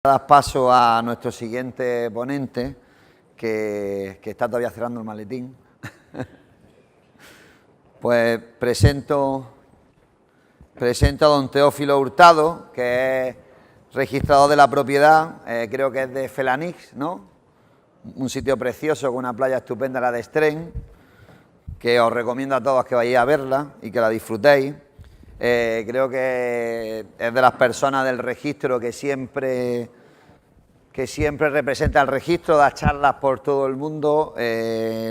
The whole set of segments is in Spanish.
Dar paso a nuestro siguiente ponente, que está todavía cerrando el maletín. Pues presento a don Teófilo Hurtado, que es registrador de la propiedad, creo que es de Felanix, ¿no? Un sitio precioso con una playa estupenda, la de Estren, que os recomiendo a todos que vayáis a verla y que la disfrutéis. Creo que es de las personas del registro que siempre representa el registro, da charlas por todo el mundo,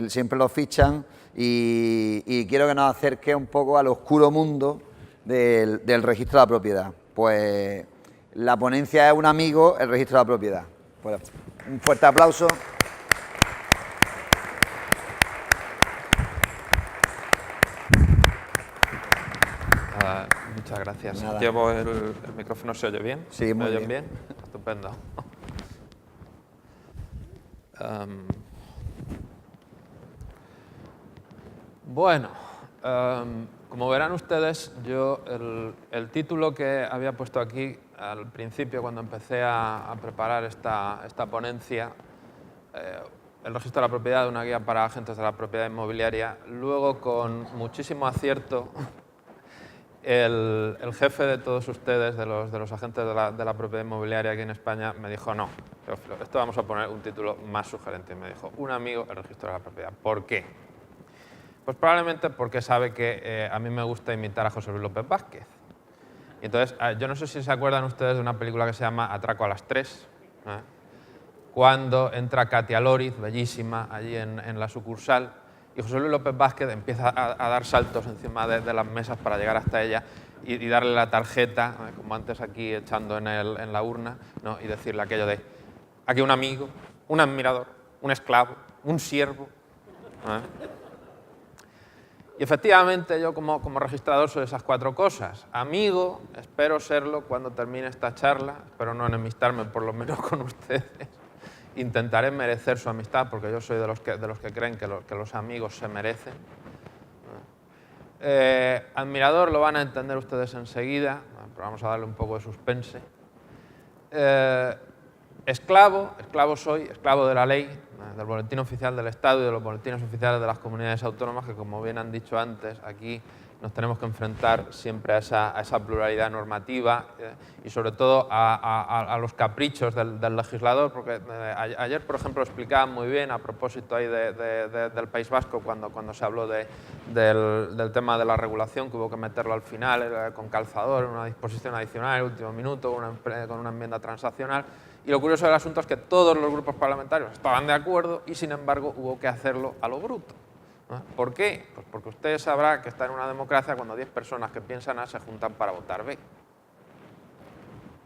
siempre lo fichan y quiero que nos acerque un poco al oscuro mundo del registro de la propiedad. Pues la ponencia es un amigo, el registro de la propiedad. Pues, un fuerte aplauso. Muchas gracias. Nada. Llevo el micrófono, ¿se oye bien? Sí, muy ¿Me oyen bien. bien? Estupendo. Bueno, como verán ustedes, yo el título que había puesto aquí al principio cuando empecé a preparar esta ponencia, el registro de la propiedad, una guía para agentes de la propiedad inmobiliaria, luego con muchísimo acierto el jefe de todos ustedes, de los agentes de la propiedad inmobiliaria aquí en España, me dijo, no, Teófilo, esto vamos a poner un título más sugerente. Y me dijo, un amigo, el registro de la propiedad. ¿Por qué? Pues probablemente porque sabe que a mí me gusta imitar a José Luis López Vázquez. Y entonces, yo no sé si se acuerdan ustedes de una película que se llama Atraco a las 3, cuando entra Katia Lóriz, bellísima, allí en la sucursal, y José Luis López Vázquez empieza a dar saltos encima de las mesas para llegar hasta ella y darle la tarjeta, como antes aquí echando en la urna, ¿no? Y decirle aquello de, aquí un amigo, un admirador, un esclavo, un siervo. Y efectivamente yo como registrador soy esas cuatro cosas. Amigo, espero serlo cuando termine esta charla, espero no enemistarme por lo menos con ustedes. Intentaré merecer su amistad, porque yo soy de los que creen que los amigos se merecen. Admirador lo van a entender ustedes enseguida, pero vamos a darle un poco de suspense. Esclavo soy, esclavo de la ley, del Boletín Oficial del Estado y de los boletines oficiales de las comunidades autónomas, que como bien han dicho antes, aquí nos tenemos que enfrentar siempre a esa pluralidad normativa y sobre todo a los caprichos del legislador, porque ayer, por ejemplo, explicaban muy bien a propósito ahí del País Vasco cuando se habló del tema de la regulación, que hubo que meterlo al final con calzador, una disposición adicional, el último minuto, con una enmienda transaccional. Y lo curioso del asunto es que todos los grupos parlamentarios estaban de acuerdo y, sin embargo, hubo que hacerlo a lo bruto. ¿Por qué? Pues porque usted sabrá que está en una democracia cuando 10 personas que piensan A se juntan para votar B.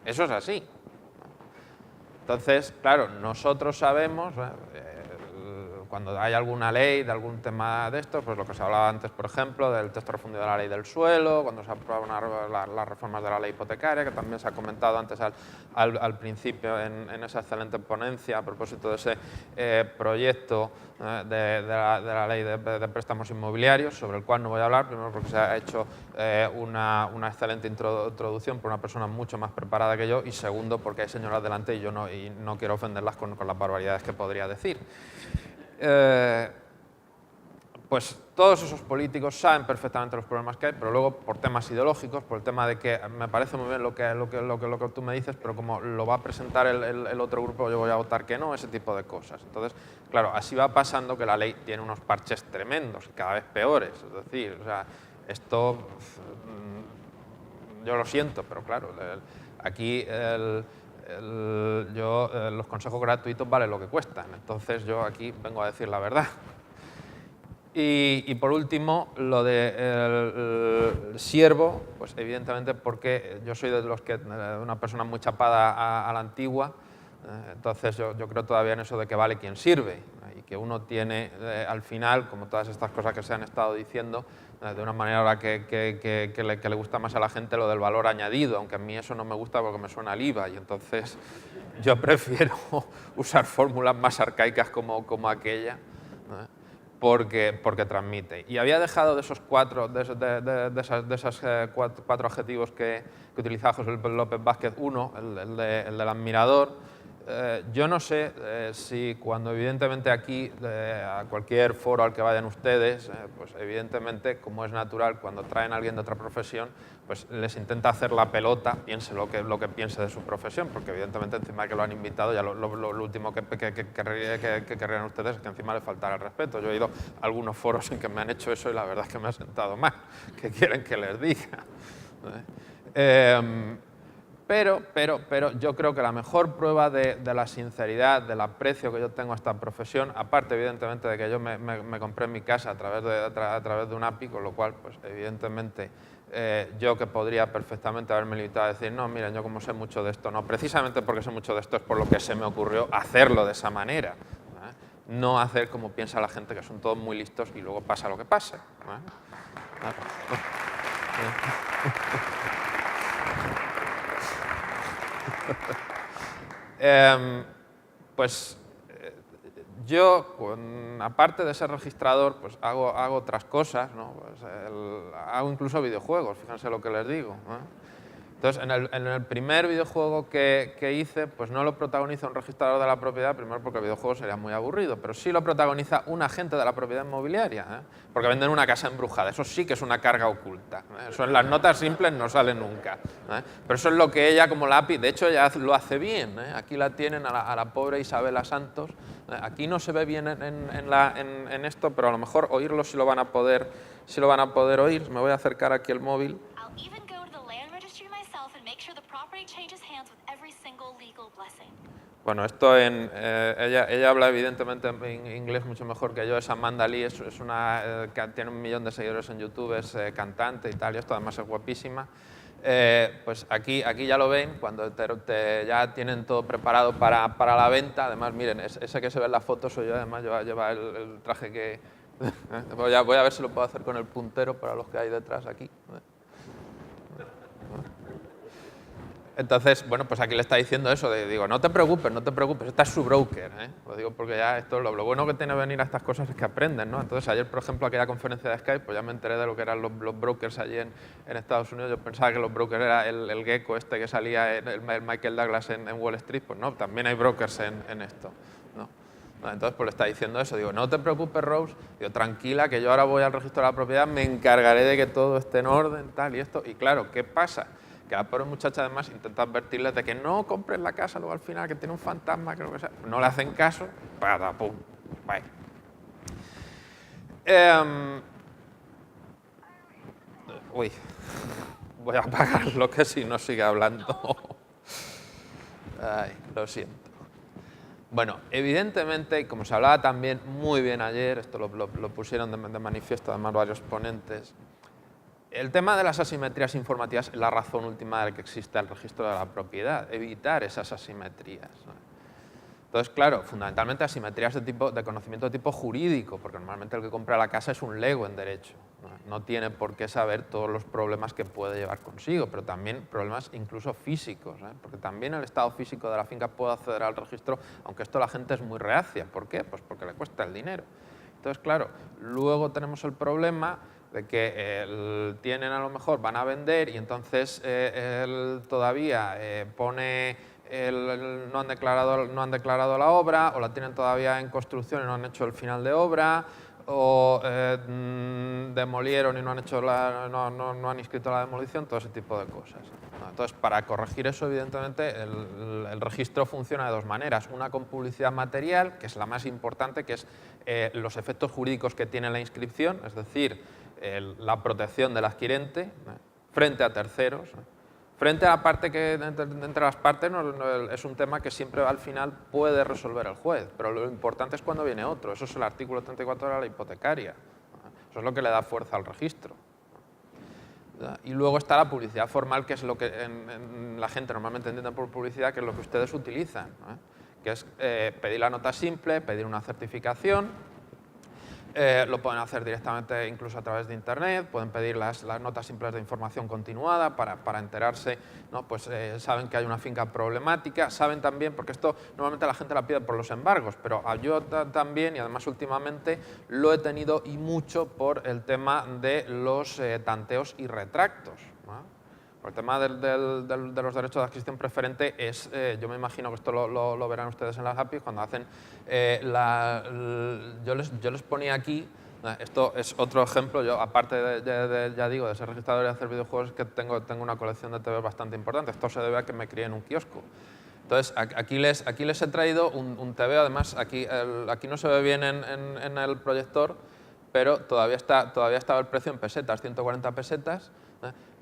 Eso es así. Entonces, claro, nosotros sabemos, cuando hay alguna ley de algún tema de esto, pues lo que se hablaba antes, por ejemplo, del texto refundido de la ley del suelo, cuando se aprueban las reformas de la ley hipotecaria, que también se ha comentado antes al principio en esa excelente ponencia a propósito de ese proyecto de la ley de préstamos inmobiliarios, sobre el cual no voy a hablar, primero porque se ha hecho una excelente introducción por una persona mucho más preparada que yo, y segundo porque hay señoras delante y yo no quiero ofenderlas con las barbaridades que podría decir. Pues todos esos políticos saben perfectamente los problemas que hay, pero luego por temas ideológicos, por el tema de que me parece muy bien lo que tú me dices, pero como lo va a presentar el otro grupo, yo voy a votar que no, ese tipo de cosas. Entonces, claro, así va pasando que la ley tiene unos parches tremendos, cada vez peores. Es decir, o sea, esto, yo lo siento, pero claro, aquí los consejos gratuitos valen lo que cuestan, entonces yo aquí vengo a decir la verdad. Y por último, lo del siervo, pues evidentemente porque yo soy de una persona muy chapada a la antigua, entonces yo creo todavía en eso de que vale quien sirve, y que uno tiene al final, como todas estas cosas que se han estado diciendo, de una manera que le gusta más a la gente lo del valor añadido, aunque a mí eso no me gusta porque me suena al IVA, y entonces yo prefiero usar fórmulas más arcaicas como aquella. porque transmite. Y había dejado de esos cuatro, cuatro adjetivos que utilizaba José López Vázquez, uno, el del admirador. Yo no sé si cuando evidentemente aquí, a cualquier foro al que vayan ustedes, pues evidentemente, como es natural, cuando traen a alguien de otra profesión, pues les intenta hacer la pelota, piense lo que piense de su profesión, porque evidentemente encima de que lo han invitado, ya lo último que querrían ustedes es que encima le faltara el respeto. Yo he ido a algunos foros en que me han hecho eso y la verdad es que me ha sentado mal. ¿Qué quieren que les diga? Pero yo creo que la mejor prueba de la sinceridad, del aprecio que yo tengo a esta profesión, aparte evidentemente de que yo me compré mi casa a través de un API, con lo cual, pues evidentemente, yo que podría perfectamente haberme limitado a decir, no, miren, yo como sé mucho de esto, no, precisamente porque sé mucho de esto es por lo que se me ocurrió hacerlo de esa manera. No hacer como piensa la gente, que son todos muy listos y luego pasa lo que pasa. Pues yo, aparte de ser registrador, pues hago otras cosas, ¿no? Pues hago incluso videojuegos, fíjense lo que les digo, ¿no? Entonces, en el primer videojuego que hice, pues no lo protagoniza un registrador de la propiedad, primero porque el videojuego sería muy aburrido, pero sí lo protagoniza un agente de la propiedad inmobiliaria, ¿eh? Porque venden una casa embrujada, eso sí que es una carga oculta, ¿eh? Eso en las notas simples no sale nunca, ¿eh? Pero eso es lo que ella, como la API, de hecho ella lo hace bien, ¿eh? Aquí la tienen a la pobre Isabela Santos, ¿eh? Aquí no se ve bien en esto, pero a lo mejor oírlo sí lo van a poder oír. Me voy a acercar aquí el móvil. Bueno, esto ella habla evidentemente en inglés mucho mejor que yo, es Amanda Lee, es una que tiene 1 millón de seguidores en YouTube, es cantante y tal, y esto además es guapísima. Pues aquí ya lo ven, cuando ya tienen todo preparado para la venta. Además, miren, ese que se ve en la foto soy yo, además lleva el traje que... voy a ver si lo puedo hacer con el puntero para los que hay detrás aquí. Entonces, bueno, pues aquí le está diciendo eso, digo, no te preocupes, esta es su broker, ¿eh? Lo digo porque ya esto, lo bueno que tiene venir a estas cosas es que aprenden, ¿no? Entonces, ayer, por ejemplo, aquella conferencia de Skype, pues ya me enteré de lo que eran los brokers allí en Estados Unidos. Yo pensaba que los brokers era el gecko este que salía, el Michael Douglas en Wall Street, pues no, también hay brokers en esto, ¿no? Entonces, pues le está diciendo eso, digo, no te preocupes, Rose, digo, tranquila, que yo ahora voy al registro de la propiedad, me encargaré de que todo esté en orden, tal y esto. Y claro, ¿qué pasa? Que la pobre muchacha además intenta advertirles de que no compren la casa luego al final, que tiene un fantasma, que lo que sea. No le hacen caso, pum, bye. Uy, voy a apagarlo que si no sigue hablando. Ay, lo siento. Bueno, evidentemente, como se hablaba también muy bien ayer, esto lo pusieron de manifiesto además varios ponentes, el tema de las asimetrías informativas es la razón última de que existe el registro de la propiedad, evitar esas asimetrías, ¿no? Entonces, claro, fundamentalmente asimetrías de conocimiento de tipo jurídico, porque normalmente el que compra la casa es un lego en derecho, no tiene por qué saber todos los problemas que puede llevar consigo, pero también problemas incluso físicos, ¿eh? Porque también el estado físico de la finca puede acceder al registro, aunque esto la gente es muy reacia. ¿Por qué? Pues porque le cuesta el dinero. Entonces, claro, luego tenemos el problema de que tienen a lo mejor, van a vender y entonces él todavía pone, no han declarado la obra, o la tienen todavía en construcción y no han hecho el final de obra, o demolieron y no han inscrito la demolición, todo ese tipo de cosas. Entonces, para corregir eso, evidentemente, el registro funciona de dos maneras. Una con publicidad material, que es la más importante, que es los efectos jurídicos que tiene la inscripción, es decir, la protección del adquirente frente a terceros. Frente a la parte que, entre las partes, es un tema que siempre al final puede resolver el juez, pero lo importante es cuando viene otro. Eso es el artículo 34 de la hipotecaria. Eso es lo que le da fuerza al registro. Y luego está la publicidad formal, que es lo que la gente normalmente entiende por publicidad, que es lo que ustedes utilizan, que es pedir la nota simple, pedir una certificación. Lo pueden hacer directamente incluso a través de Internet, pueden pedir las notas simples de información continuada para enterarse, ¿no? Pues saben que hay una finca problemática, saben también, porque esto normalmente la gente la pide por los embargos, pero yo también, y además últimamente, lo he tenido y mucho por el tema de los tanteos y retractos, ¿no? Por el tema de los derechos de adquisición preferente, yo me imagino que esto lo verán ustedes en las APIs, cuando hacen yo les ponía aquí, esto es otro ejemplo, yo aparte ya digo, de ser registrador y hacer videojuegos, es que tengo una colección de TV bastante importante. Esto se debe a que me crié en un kiosco. Entonces, aquí les he traído un TV, además aquí no se ve bien en el proyector, pero todavía estaba el precio en pesetas, 140 pesetas.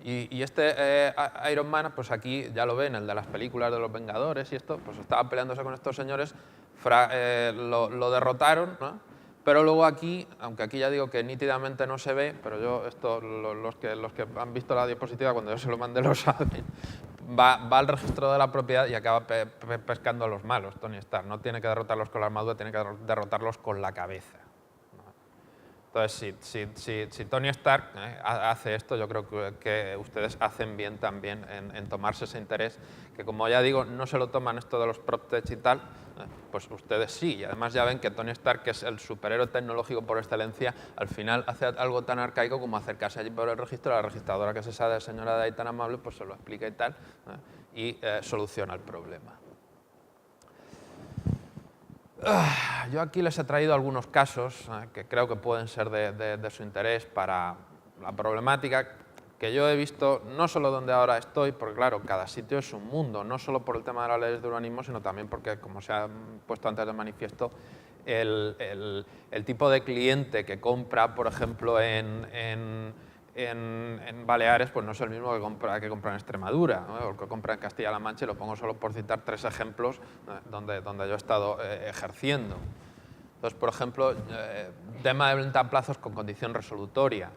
Y este Iron Man, pues aquí ya lo ven, el de las películas de los Vengadores y esto, pues estaba peleándose con estos señores, lo derrotaron, ¿no? Pero luego aquí, aunque aquí ya digo que nítidamente no se ve, pero yo esto, los que han visto la diapositiva cuando yo se lo mandé lo saben, va al registro de la propiedad y acaba pescando a los malos, Tony Stark. No tiene que derrotarlos con la armadura, tiene que derrotarlos con la cabeza. Entonces, si Tony Stark hace esto, yo creo que ustedes hacen bien también en tomarse ese interés, que como ya digo, no se lo toman esto de los PropTech y tal, pues ustedes sí. Y además ya ven que Tony Stark, que es el superhéroe tecnológico por excelencia, al final hace algo tan arcaico como acercarse allí por el registro, la registradora que es esa señora de ahí tan amable, pues se lo explica y tal, y soluciona el problema. Yo aquí les he traído algunos casos que creo que pueden ser de su interés para la problemática que yo he visto, no solo donde ahora estoy, porque claro, cada sitio es un mundo, no solo por el tema de las leyes de urbanismo, sino también porque, como se ha puesto antes de manifiesto, el tipo de cliente que compra, por ejemplo, en Baleares, pues no es el mismo que compra en Extremadura, ¿no? O que compra en Castilla-La Mancha, y lo pongo solo por citar 3 ejemplos donde yo he estado ejerciendo. Entonces, por ejemplo, tema de venta a plazos con condición resolutoria.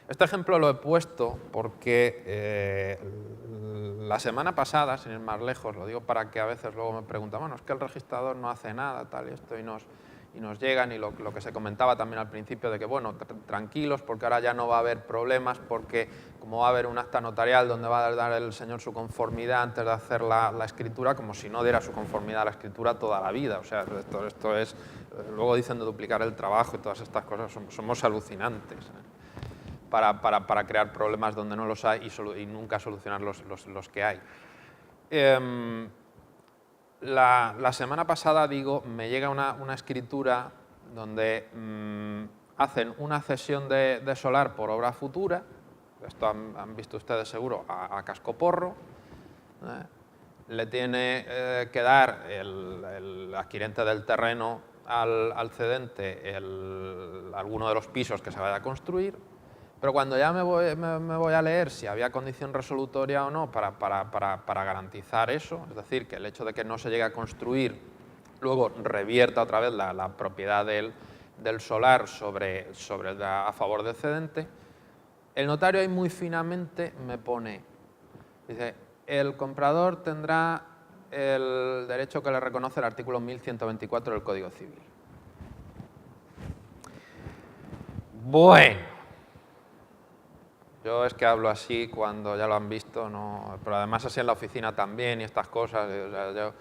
Este ejemplo lo he puesto porque la semana pasada, sin ir más lejos, lo digo para que a veces luego me preguntan, bueno, es que el registrador no hace nada, tal y esto, y nos llegan, y lo que se comentaba también al principio de que, bueno, tranquilos, porque ahora ya no va a haber problemas, porque como va a haber un acta notarial donde va a dar el señor su conformidad antes de hacer la escritura, como si no diera su conformidad a la escritura toda la vida. O sea, esto es, luego dicen de duplicar el trabajo y todas estas cosas, somos alucinantes, para crear problemas donde no los hay y nunca solucionar los que hay. La semana pasada, digo, me llega una escritura donde hacen una cesión de solar por obra futura. Esto han visto ustedes seguro a cascoporro. Le tiene que dar el adquirente del terreno al cedente alguno de los pisos que se vaya a construir. Pero cuando ya me voy a leer si había condición resolutoria o no para garantizar eso, es decir, que el hecho de que no se llegue a construir luego revierta otra vez la propiedad del solar a favor del cedente, el notario ahí muy finamente me pone, dice, el comprador tendrá el derecho que le reconoce el artículo 1124 del Código Civil. Bueno. Yo es que hablo así cuando ya lo han visto, no, pero además así en la oficina también y estas cosas. O sea,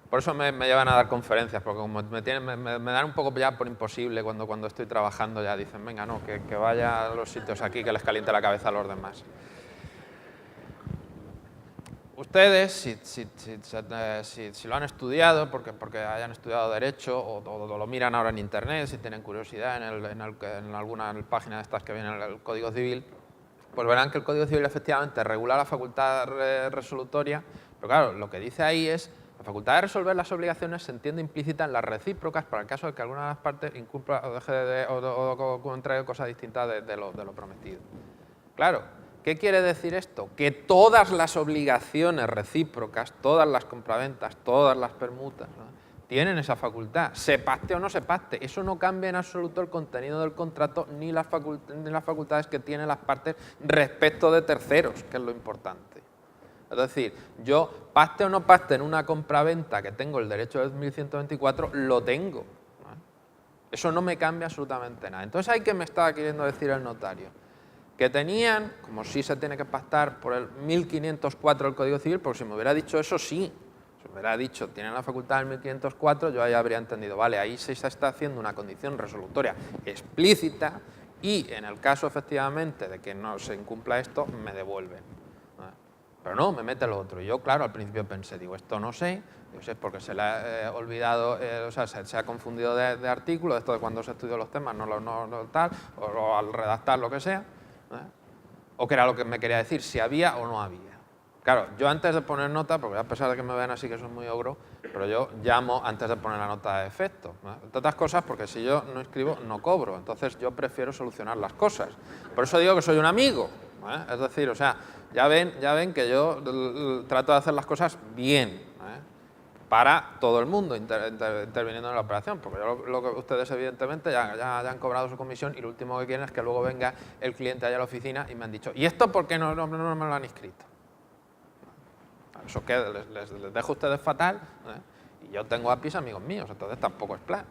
por eso me llevan a dar conferencias, porque como me dan un poco ya por imposible cuando estoy trabajando, ya dicen, venga, no, que vaya a los sitios aquí que les caliente la cabeza a los demás. Ustedes, si lo han estudiado, porque hayan estudiado Derecho o lo miran ahora en Internet, si tienen curiosidad en alguna página de estas que viene en el Código Civil, pues verán que el Código Civil efectivamente regula la facultad resolutoria, pero claro, lo que dice ahí es la facultad de resolver las obligaciones se entiende implícita en las recíprocas para el caso de que alguna de las partes incumpla o deje o entregue cosas distintas de lo prometido. Claro. ¿Qué quiere decir esto? Que todas las obligaciones recíprocas, todas las compraventas, todas las permutas, ¿no?, tienen esa facultad, se pacte o no se pacte. Eso no cambia en absoluto el contenido del contrato ni las facultades que tienen las partes respecto de terceros, que es lo importante. Es decir, yo pacte o no pacte en una compraventa que tengo el derecho del 1124, lo tengo, ¿no? Eso no me cambia absolutamente nada. Entonces, ¿ahí qué me estaba queriendo decir el notario? Que tenían, como si se tiene que pactar por el 1504 del Código Civil, porque si me hubiera dicho eso, sí. Si me hubiera dicho, tienen la facultad del 1504, yo ahí habría entendido, vale, ahí se está haciendo una condición resolutoria explícita y en el caso, efectivamente, de que no se incumpla esto, me devuelven. Pero no, me mete lo otro. Y yo, claro, al principio pensé, digo, esto no sé, porque se le ha olvidado, o sea, se ha confundido de artículo, esto de cuando se estudió los temas, no tal, o al redactar lo que sea, o que era lo que me quería decir, si había o no había. Claro, yo antes de poner nota, porque a pesar de que me vean así que soy muy ogro, pero yo llamo antes de poner la nota de efecto. Entre otras cosas, porque si yo no escribo, no cobro. Entonces yo prefiero solucionar las cosas. Por eso digo que soy un amigo. Es decir, o sea, ya ven que yo trato de hacer las cosas bien, para todo el mundo interviniendo en la operación, porque lo que ustedes evidentemente ya han cobrado su comisión y lo último que quieren es que luego venga el cliente allá a la oficina y me han dicho, ¿y esto por qué no me lo han inscrito? Eso que les dejo a ustedes fatal, y yo tengo APIs amigos míos, entonces tampoco es plan.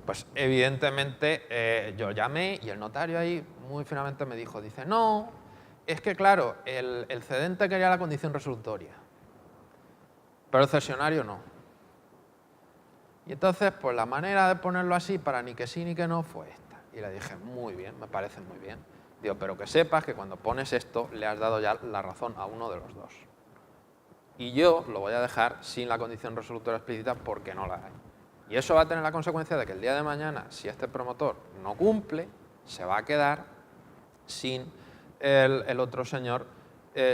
Pues evidentemente yo llamé y el notario ahí muy finalmente me dijo, dice, no, es que claro, el cedente quería la condición resolutoria, pero el cesionario no. Y entonces, pues la manera de ponerlo así para ni que sí ni que no fue esta. Y le dije, muy bien, me parece muy bien. Digo, pero que sepas que cuando pones esto le has dado ya la razón a uno de los dos. Y yo lo voy a dejar sin la condición resolutoria explícita porque no la hay. Y eso va a tener la consecuencia de que el día de mañana, si este promotor no cumple, se va a quedar sin el otro señor,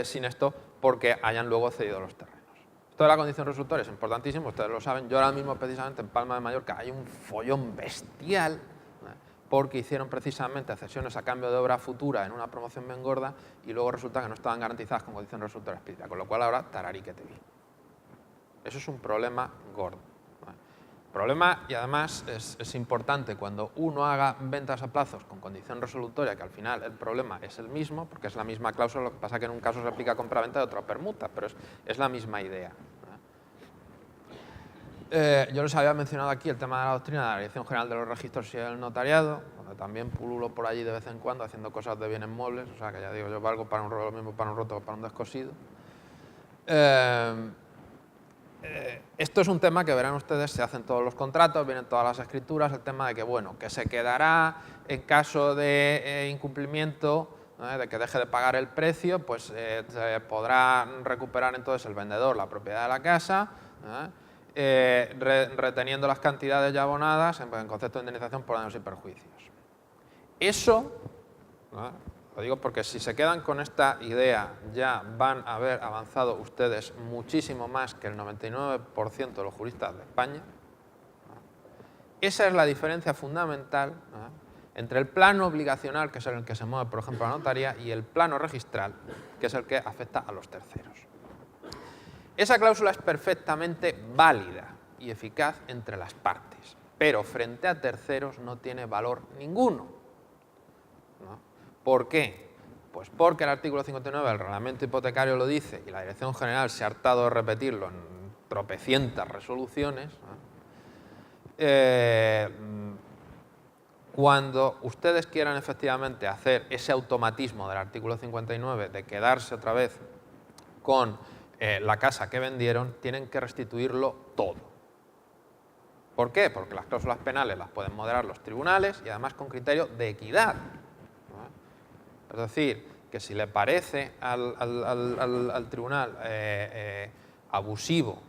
sin esto, porque hayan luego cedido los terrenos. Esto de la condición resolutoria es importantísimo, ustedes lo saben. Yo ahora mismo, precisamente en Palma de Mallorca, hay un follón bestial, porque hicieron precisamente cesiones a cambio de obra futura en una promoción bien gorda y luego resulta que no estaban garantizadas con condición resolutoria explícita, con lo cual ahora tararí que te vi. Eso es un problema gordo. Problema, y además es importante cuando uno haga ventas a plazos con condición resolutoria, que al final el problema es el mismo, porque es la misma cláusula, lo que pasa que en un caso se aplica compraventa y otro permuta, pero es la misma idea. Yo les había mencionado aquí el tema de la doctrina de la Dirección General de los Registros y el Notariado, donde también pululo por allí de vez en cuando haciendo cosas de bienes muebles, o sea que ya digo, yo valgo para lo mismo para un roto que para un descosido. Esto es un tema que verán ustedes, se hacen todos los contratos, vienen todas las escrituras, el tema de que, bueno, que se quedará en caso de incumplimiento, de que deje de pagar el precio, pues se podrá recuperar entonces el vendedor la propiedad de la casa, reteniendo las cantidades ya abonadas en concepto de indemnización por daños y perjuicios. Eso, lo digo porque si se quedan con esta idea ya van a haber avanzado ustedes muchísimo más que el 99% de los juristas de España. Esa es la diferencia fundamental entre el plano obligacional, que es el que se mueve, por ejemplo, la notaría, y el plano registral, que es el que afecta a los terceros. Esa cláusula es perfectamente válida y eficaz entre las partes, pero frente a terceros no tiene valor ninguno. ¿Por qué? Pues porque el artículo 59 del reglamento hipotecario lo dice y la Dirección General se ha hartado de repetirlo en tropecientas resoluciones. Cuando ustedes quieran efectivamente hacer ese automatismo del artículo 59 de quedarse otra vez con la casa que vendieron, tienen que restituirlo todo. ¿Por qué? Porque las cláusulas penales las pueden moderar los tribunales y además con criterio de equidad. Es decir, que si le parece al tribunal abusivo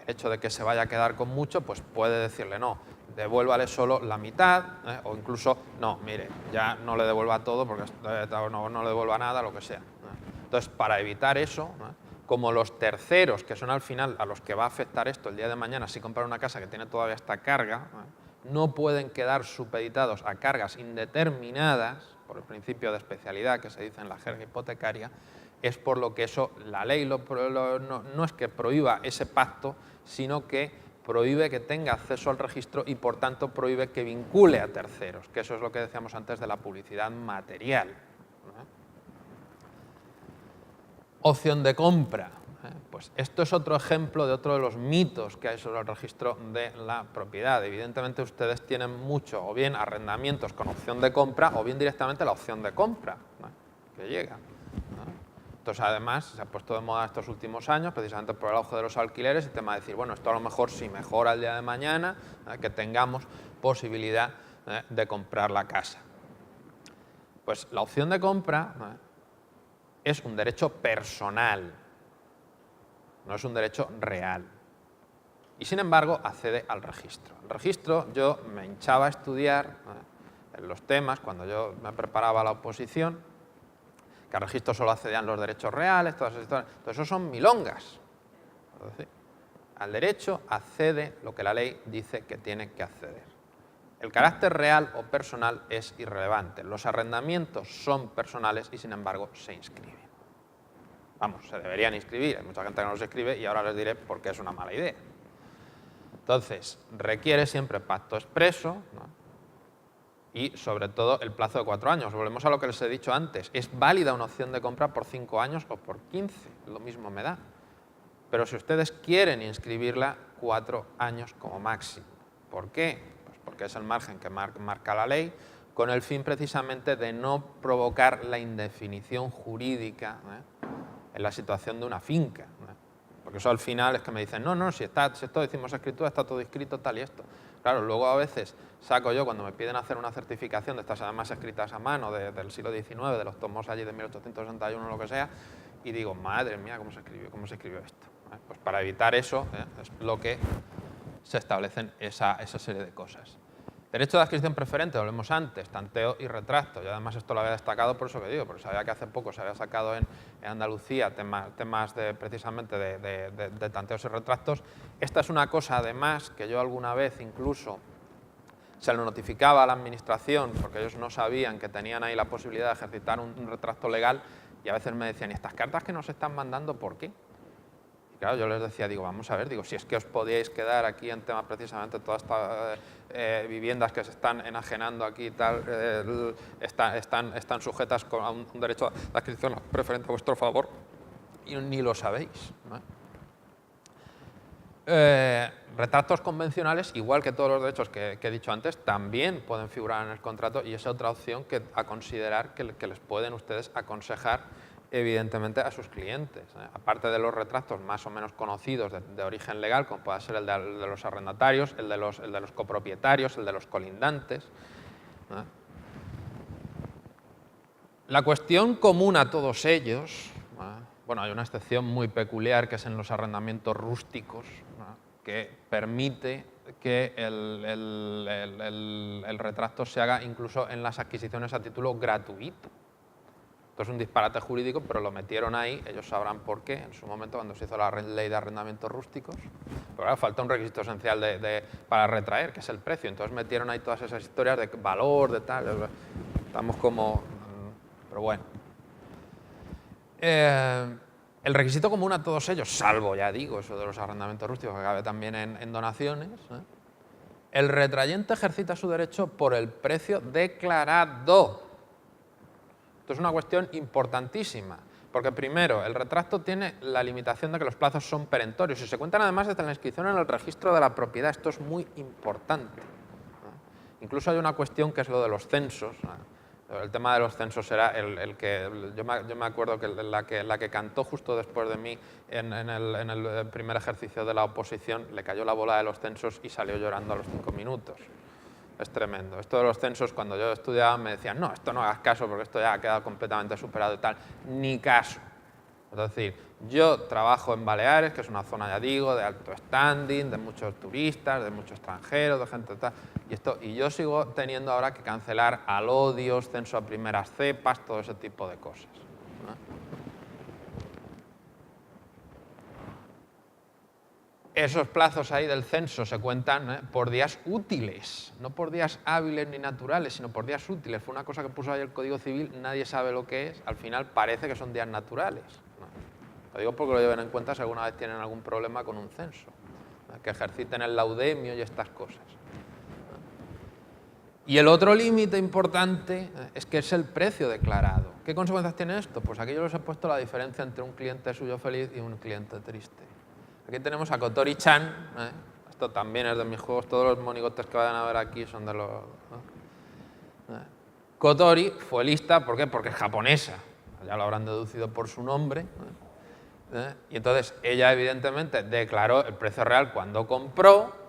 el hecho de que se vaya a quedar con mucho, pues puede decirle no, devuélvale solo la mitad, o incluso no, mire, ya no le devuelva todo porque no le devuelva nada, lo que sea. Entonces, para evitar eso, como los terceros, que son al final a los que va a afectar esto el día de mañana, si compran una casa que tiene todavía esta carga, no pueden quedar supeditados a cargas indeterminadas, por el principio de especialidad que se dice en la jerga hipotecaria, es por lo que eso, la ley no es que prohíba ese pacto, sino que prohíbe que tenga acceso al registro y por tanto prohíbe que vincule a terceros, que eso es lo que decíamos antes de la publicidad material. Opción de compra. pues esto es otro ejemplo de otro de los mitos que hay sobre el registro de la propiedad. Evidentemente ustedes tienen mucho, o bien arrendamientos con opción de compra, o bien directamente la opción de compra, ¿no?, que llega, ¿no? Entonces, además, se ha puesto de moda estos últimos años, precisamente por el auge de los alquileres, el tema de decir, bueno, esto a lo mejor si mejora el día de mañana, que tengamos posibilidad de comprar la casa. Pues la opción de compra es un derecho personal, no es un derecho real. Y sin embargo, accede al registro. El registro, yo me hinchaba a estudiar en los temas cuando yo me preparaba a la oposición, que al registro solo accedían los derechos reales, todas esas historias. Todo eso son milongas. Es decir, al derecho accede lo que la ley dice que tiene que acceder. El carácter real o personal es irrelevante. Los arrendamientos son personales y, sin embargo, se inscriben. Vamos, se deberían inscribir. Hay mucha gente que no los escribe y ahora les diré por qué es una mala idea. Entonces, requiere siempre pacto expreso, ¿no?, y, sobre todo, el plazo de 4 años. Volvemos a lo que les he dicho antes. Es válida una opción de compra por 5 años o por 15. Lo mismo me da. Pero si ustedes quieren inscribirla, 4 años como máximo. ¿Por qué? Pues porque es el margen que marca la ley, con el fin precisamente de no provocar la indefinición jurídica en la situación de una finca. Porque eso al final es que me dicen, no, si esto decimos escritura, está todo escrito, tal y esto. Claro, luego a veces saco yo, cuando me piden hacer una certificación de estas además escritas a mano del siglo XIX, de los tomos allí de 1861 o lo que sea, y digo, madre mía, ¿cómo se escribió esto? Pues para evitar eso es lo que se establecen esa serie de cosas. Derecho de adquisición preferente, lo vemos antes, tanteo y retracto. Yo además esto lo había destacado por eso que digo, porque sabía que hace poco se había sacado en Andalucía temas precisamente de tanteos y retractos. Esta es una cosa además que yo alguna vez incluso se lo notificaba a la administración, porque ellos no sabían que tenían ahí la posibilidad de ejercitar un retracto legal, y a veces me decían, ¿y estas cartas que nos están mandando por qué? Claro, yo les decía, vamos a ver, si es que os podíais quedar aquí en tema precisamente todas estas viviendas que se están enajenando aquí y tal, están sujetas a un derecho de adquisición preferente a vuestro favor y ni lo sabéis, ¿no? Retractos convencionales, igual que todos los derechos que he dicho antes, también pueden figurar en el contrato y es otra opción a considerar que les pueden ustedes aconsejar evidentemente a sus clientes. Aparte de los retractos más o menos conocidos de origen legal, como puede ser el de los arrendatarios, el de los copropietarios, el de los colindantes. La cuestión común a todos ellos, bueno, hay una excepción muy peculiar que es en los arrendamientos rústicos, que permite que el retracto se haga incluso en las adquisiciones a título gratuito. Esto es un disparate jurídico, pero lo metieron ahí, ellos sabrán por qué, en su momento cuando se hizo la ley de arrendamientos rústicos. Pero ahora falta un requisito esencial para retraer, que es el precio. Entonces metieron ahí todas esas historias de valor, de tal. Estamos como... Pero bueno. El requisito común a todos ellos, salvo, ya digo, eso de los arrendamientos rústicos, que cabe también en donaciones, el retrayente ejercita su derecho por el precio declarado. Esto es una cuestión importantísima, porque primero, el retracto tiene la limitación de que los plazos son perentorios y se cuentan además desde la inscripción en el registro de la propiedad. Esto es muy importante, ¿no? Incluso hay una cuestión que es lo de los censos, ¿no? El tema de los censos era el que... Yo me acuerdo que la que cantó justo después de mí en el primer ejercicio de la oposición, le cayó la bola de los censos y salió llorando a los 5 minutos. Es tremendo. Esto de los censos, cuando yo estudiaba, me decían, no, esto no hagas caso porque esto ya ha quedado completamente superado y tal. Ni caso. Es decir, yo trabajo en Baleares, que es una zona, ya digo, de alto standing, de muchos turistas, de muchos extranjeros, de gente tal. Y yo sigo teniendo ahora que cancelar alodios, censo a primeras cepas, todo ese tipo de cosas, ¿no? Esos plazos ahí del censo se cuentan por días útiles, no por días hábiles ni naturales, sino por días útiles. Fue una cosa que puso ahí el Código Civil, nadie sabe lo que es, al final parece que son días naturales, ¿no? Lo digo porque lo lleven en cuenta si alguna vez tienen algún problema con un censo, ¿no? Que ejerciten el laudemio y estas cosas, ¿no? Y el otro límite importante es que es el precio declarado. ¿Qué consecuencias tiene esto? Pues aquí yo les he puesto la diferencia entre un cliente suyo feliz y un cliente triste. Aquí tenemos a Kotori-chan. Esto también es de mis juegos. Todos los monigotes que vayan a ver aquí son de los... Kotori fue lista, ¿por qué? Porque es japonesa. Ya lo habrán deducido por su nombre. Y entonces ella evidentemente declaró el precio real cuando compró.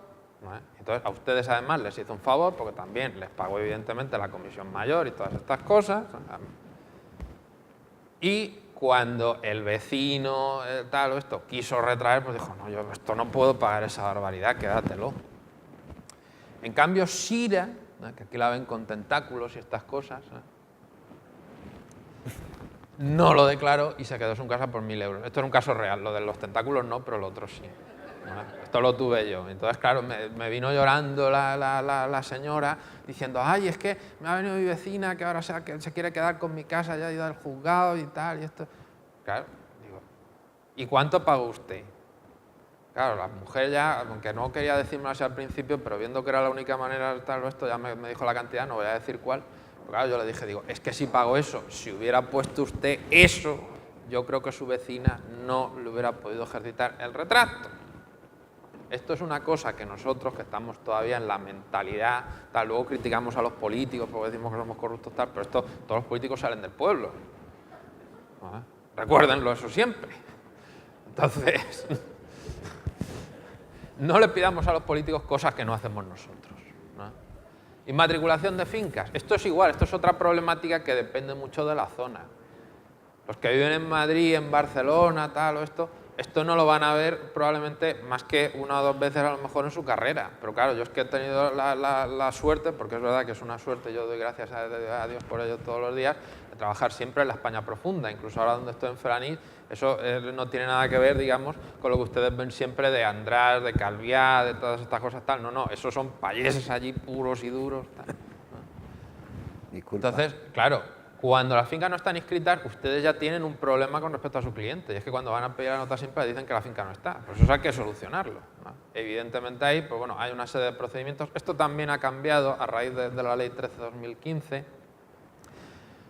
Entonces a ustedes además les hizo un favor porque también les pagó evidentemente la comisión mayor y todas estas cosas. Y cuando el vecino tal o esto quiso retraer, pues dijo, no, yo esto no puedo pagar esa barbaridad, quédatelo. En cambio Shira, que aquí la ven con tentáculos y estas cosas, no lo declaró y se quedó en su casa por 1.000 euros. Esto es un caso real, lo de los tentáculos no, pero lo otro sí. Esto lo tuve yo. Entonces, claro, me vino llorando la señora diciendo, ay, es que me ha venido mi vecina que ahora se quiere quedar con mi casa, ya ha ido al juzgado y tal, y esto. Claro, digo, ¿y cuánto pagó usted? Claro, la mujer ya, aunque no quería decirme así al principio, pero viendo que era la única manera de tal o esto, ya me dijo la cantidad, no voy a decir cuál. Pero claro, yo le dije, digo, es que si pago eso, si hubiera puesto usted eso, yo creo que su vecina no le hubiera podido ejercitar el retrato. Esto es una cosa que nosotros, que estamos todavía en la mentalidad, tal, luego criticamos a los políticos porque decimos que somos corruptos, tal, pero esto, todos los políticos salen del pueblo. Recuérdenlo eso siempre. Entonces, no le pidamos a los políticos cosas que no hacemos nosotros. Inmatriculación de fincas. Esto es igual, esto es otra problemática que depende mucho de la zona. Los que viven en Madrid, en Barcelona, tal o esto no lo van a ver probablemente más que 1 o 2 veces a lo mejor en su carrera. Pero claro, yo es que he tenido la suerte, porque es verdad que es una suerte, yo doy gracias a Dios por ello todos los días, de trabajar siempre en la España profunda. Incluso ahora donde estoy en Felanitx, eso no tiene nada que ver, digamos, con lo que ustedes ven siempre de András, de Calviá, de todas estas cosas tal. No, no, esos son payeses allí puros y duros. Tal, ¿no? Disculpa. Entonces, claro, cuando las fincas no están inscritas, ustedes ya tienen un problema con respecto a su cliente. Y es que cuando van a pedir la nota simple dicen que la finca no está. Pues eso hay que solucionarlo, ¿no? Evidentemente ahí, pues bueno, hay una serie de procedimientos. Esto también ha cambiado a raíz de la Ley 13/2015.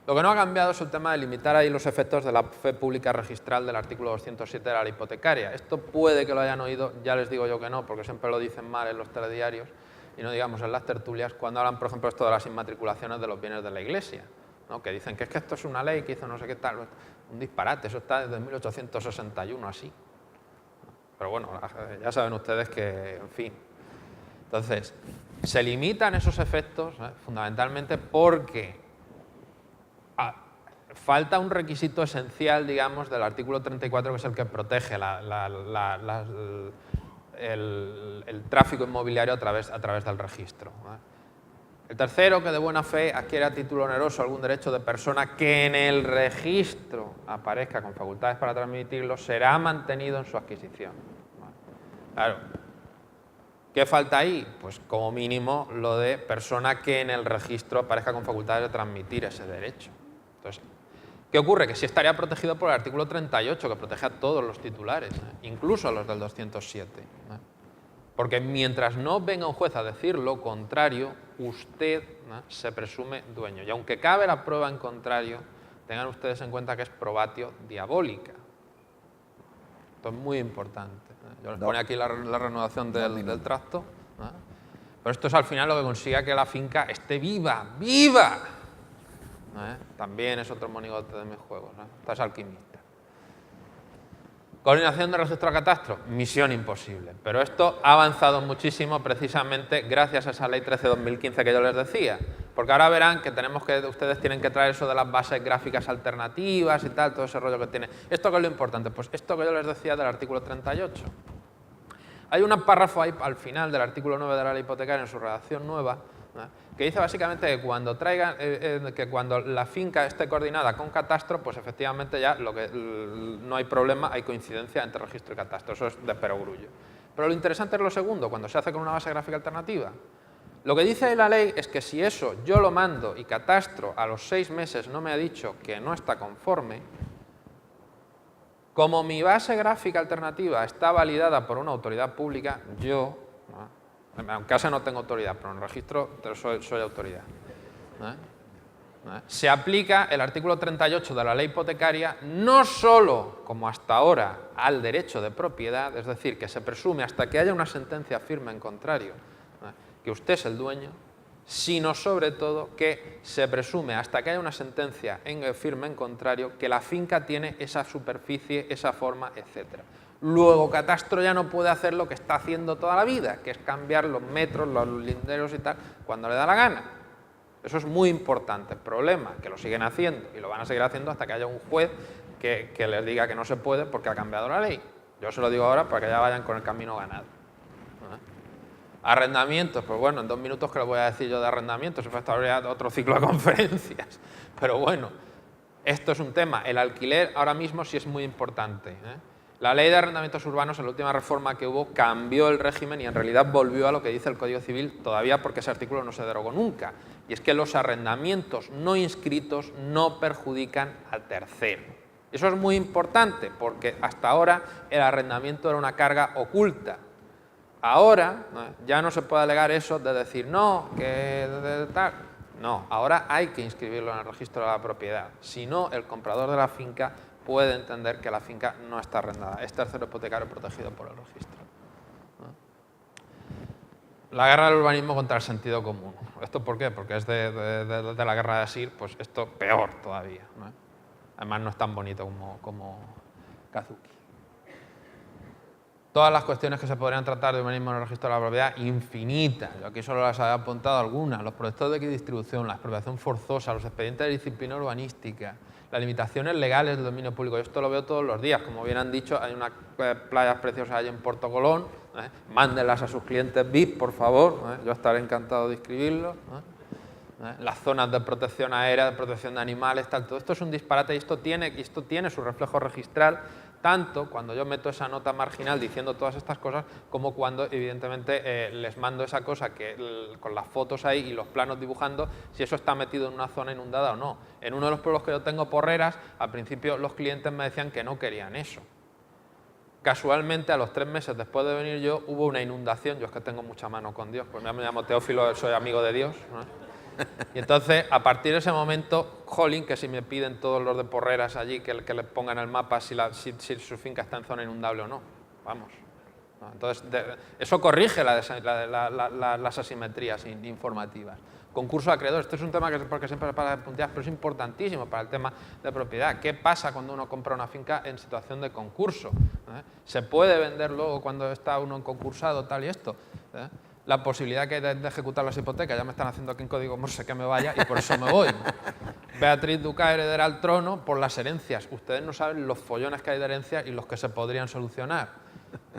Lo que no ha cambiado es el tema de limitar ahí los efectos de la fe pública registral del artículo 207 de la Ley hipotecaria. Esto puede que lo hayan oído, ya les digo yo que no, porque siempre lo dicen mal en los telediarios y no digamos en las tertulias, cuando hablan, por ejemplo, esto de las inmatriculaciones de los bienes de la Iglesia, ¿no? Que dicen que es que esto es una ley que hizo no sé qué tal, un disparate, eso está desde 1861 así. Pero bueno, ya saben ustedes que, en fin. Entonces, se limitan esos efectos fundamentalmente porque falta un requisito esencial, digamos, del artículo 34, que es el que protege el tráfico inmobiliario a través del registro. El tercero, que de buena fe adquiere a título oneroso algún derecho de persona que en el registro aparezca con facultades para transmitirlo, será mantenido en su adquisición. Claro. ¿Qué falta ahí? Pues como mínimo lo de persona que en el registro aparezca con facultades de transmitir ese derecho. Entonces, ¿qué ocurre? Que sí estaría protegido por el artículo 38, que protege a todos los titulares, incluso a los del 207. Porque mientras no venga un juez a decir lo contrario, usted se presume dueño. Y aunque cabe la prueba en contrario, tengan ustedes en cuenta que es probatio diabólica. Esto es muy importante. Yo les pongo aquí la renovación del tracto. Pero esto es al final lo que consiga que la finca esté viva, ¡viva! También es otro monigote de mis juegos. Esta es alquimista. Coordinación de registro de catastro, misión imposible. Pero esto ha avanzado muchísimo precisamente gracias a esa ley 13/2015 que yo les decía. Porque ahora verán que ustedes tienen que traer eso de las bases gráficas alternativas y tal, todo ese rollo que tiene. ¿Esto qué es lo importante? Pues esto que yo les decía del artículo 38. Hay un párrafo ahí al final del artículo 9 de la ley hipotecaria en su redacción nueva, que dice básicamente que cuando la finca esté coordinada con catastro, pues efectivamente ya no hay problema, hay coincidencia entre registro y catastro. Eso es de perogrullo. Pero lo interesante es lo segundo, cuando se hace con una base gráfica alternativa. Lo que dice la ley es que si eso yo lo mando y catastro a los 6 meses no me ha dicho que no está conforme, como mi base gráfica alternativa está validada por una autoridad pública, yo En casa no tengo autoridad, pero en el registro soy autoridad. Se aplica el artículo 38 de la ley hipotecaria no solo, como hasta ahora, al derecho de propiedad, es decir, que se presume hasta que haya una sentencia firme en contrario, que usted es el dueño, sino sobre todo que se presume hasta que haya una sentencia firme en contrario que la finca tiene esa superficie, esa forma, etc. Luego Catastro ya no puede hacer lo que está haciendo toda la vida, que es cambiar los metros, los linderos y tal, cuando le da la gana. Eso es muy importante. El problema, que lo siguen haciendo y lo van a seguir haciendo hasta que haya un juez que les diga que no se puede porque ha cambiado la ley. Yo se lo digo ahora para que ya vayan con el camino ganado. Arrendamientos, pues bueno, en 2 minutos que lo voy a decir yo de arrendamientos, se habría otro ciclo de conferencias. Pero bueno, esto es un tema. El alquiler ahora mismo sí es muy importante. La ley de arrendamientos urbanos, en la última reforma que hubo, cambió el régimen y en realidad volvió a lo que dice el Código Civil, todavía porque ese artículo no se derogó nunca. Y es que los arrendamientos no inscritos no perjudican al tercero. Eso es muy importante porque hasta ahora el arrendamiento era una carga oculta. Ahora ya no se puede alegar eso de decir no, que tal. No, ahora hay que inscribirlo en el registro de la propiedad. Si no, el comprador de la finca puede entender que la finca no está arrendada. Es tercero hipotecario protegido por el registro. La guerra del urbanismo contra el sentido común. ¿Esto por qué? Porque es de la guerra de Asir, pues esto peor todavía. Además no es tan bonito como Kazuki. Todas las cuestiones que se podrían tratar de urbanismo en el registro de la propiedad, infinitas. Yo aquí solo las había apuntado algunas. Los proyectos de equidistribución, la expropiación forzosa, los expedientes de disciplina urbanística, las limitaciones legales del dominio público. Yo esto lo veo todos los días. Como bien han dicho, hay unas playas preciosas allí en Puerto Colón. Mándenlas a sus clientes VIP, por favor. Yo estaré encantado de inscribirlos. Las zonas de protección aérea, de protección de animales, tal. Todo esto es un disparate y esto tiene su reflejo registral, tanto cuando yo meto esa nota marginal diciendo todas estas cosas, como cuando evidentemente les mando esa cosa con las fotos ahí y los planos dibujando, si eso está metido en una zona inundada o no. En uno de los pueblos que yo tengo, Porreras, al principio los clientes me decían que no querían eso. Casualmente, a los 3 meses después de venir yo, hubo una inundación. Yo es que tengo mucha mano con Dios, pues me llamo Teófilo, soy amigo de Dios, ¿no? Y entonces, a partir de ese momento, jolín, que si me piden todos los de Porreras allí que les pongan el mapa si su finca está en zona inundable o no. Vamos. Entonces, eso corrige las asimetrías informativas. Concurso de acreedores. Este es un tema que porque siempre para puntear, pero es importantísimo para el tema de propiedad. ¿Qué pasa cuando uno compra una finca en situación de concurso? ¿Se puede vender luego cuando está uno en concursado, tal y esto? La posibilidad que hay de ejecutar las hipotecas, ya me están haciendo aquí en código Morse que me vaya y por eso me voy. Beatriz Ducá heredera al trono por las herencias. Ustedes no saben los follones que hay de herencias y los que se podrían solucionar.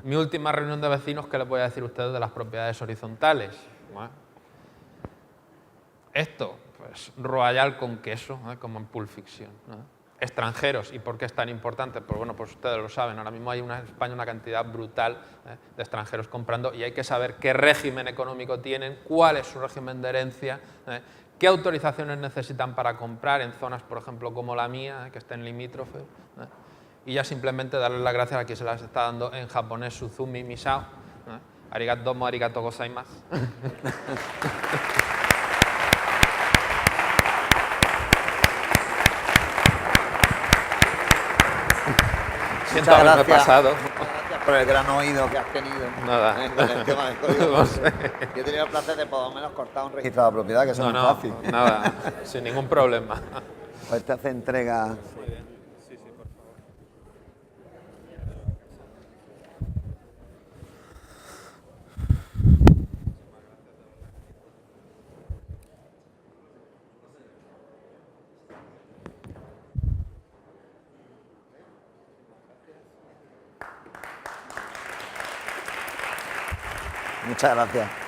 Mi última reunión de vecinos, ¿qué les voy a decir a ustedes de las propiedades horizontales? Esto, pues, royal con queso, como en Pulp Fiction. Extranjeros. ¿Y por qué es tan importante? Pues bueno, pues ustedes lo saben. Ahora mismo hay en España una cantidad brutal de extranjeros comprando y hay que saber qué régimen económico tienen, cuál es su régimen de herencia, qué autorizaciones necesitan para comprar en zonas, por ejemplo, como la mía, que estén limítrofes. Y ya simplemente darles las gracias a quien se las está dando en japonés, Suzumi Misao. Arigato domo, arigato gozaimasu. Siento haberme pasado. Gracias por el gran oído que has tenido. Nada. Con el tema del código. No sé. Yo he tenido el placer de por lo menos cortar un registro de la propiedad, que eso no es fácil. Nada, sin ningún problema. Pues te hace entrega. Muchas gracias.